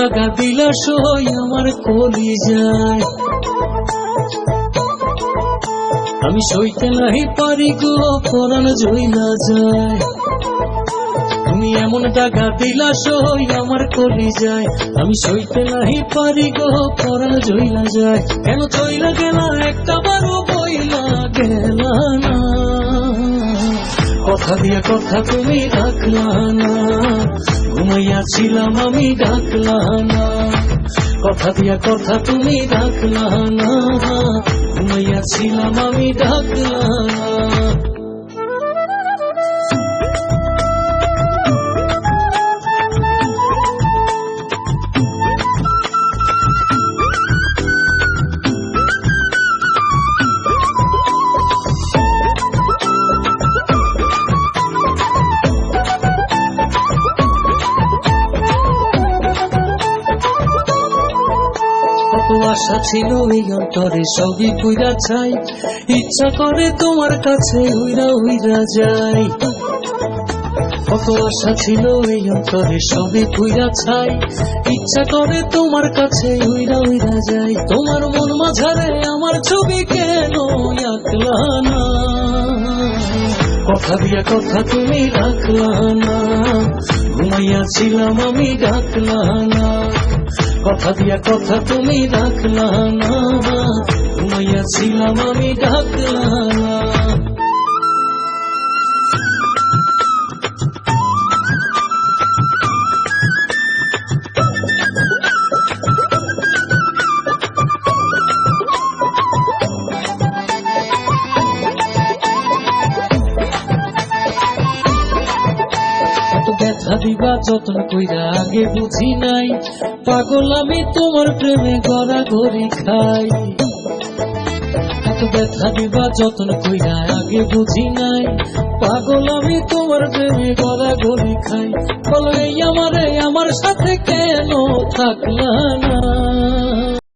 টাকা দিলা সই আমার কলিজায়, আমি সইতে নাহি পারি গো পরাণ জইলা যায়। তুমি এমন টাকা দিলা সই আমার কলিজায়, আমি সইতে নাহি পারি গো পরাণ জইলা যায়। কেন চইলা গেলা একটা বারো বইলা গেলা না, কথা দিয়া কথা তুমি রাখলা না, ঘুমাইয়াছিলাম আমি ডাকলা না। কথা দিয়া কথা তুমি রাখলা না, ঘুমাইয়াছিলাম আমি ডাকলা না। আশা ছিল এই অন্তরে সবই পুইরা চাই, ইচ্ছা করে তোমার কাছে উইরা উইরা যাই। কত আশা ছিল এই অন্তরে সবই পুইরা চাই, ইচ্ছা করে তোমার কাছে উইরা উইরা যাই। তোমার মন মাঝারে আমার ছবি কেন আঁকলা না, কথা দিয়া কথা তুমি রাখলা না, ঘুমাইয়াছিলাম আমি ডাকলা না। কথা দিয়া কথা তুমি রাখলা না, ঘুমাইয়াছিলাম আমি ডাকলা না। ব্যথা দিবা যত্ন কইরা আগে বুঝি নাই, পাগল আমি তোমার প্রেমে গড়াগড়ি খাই। এত ব্যথা দিবা যত্ন কইরা আগে বুঝি নাই, পাগল আমি তোমার প্রেমে গড়াগড়ি খাই। বলো এই আমারে আমার সাথে কেন থাকলা না।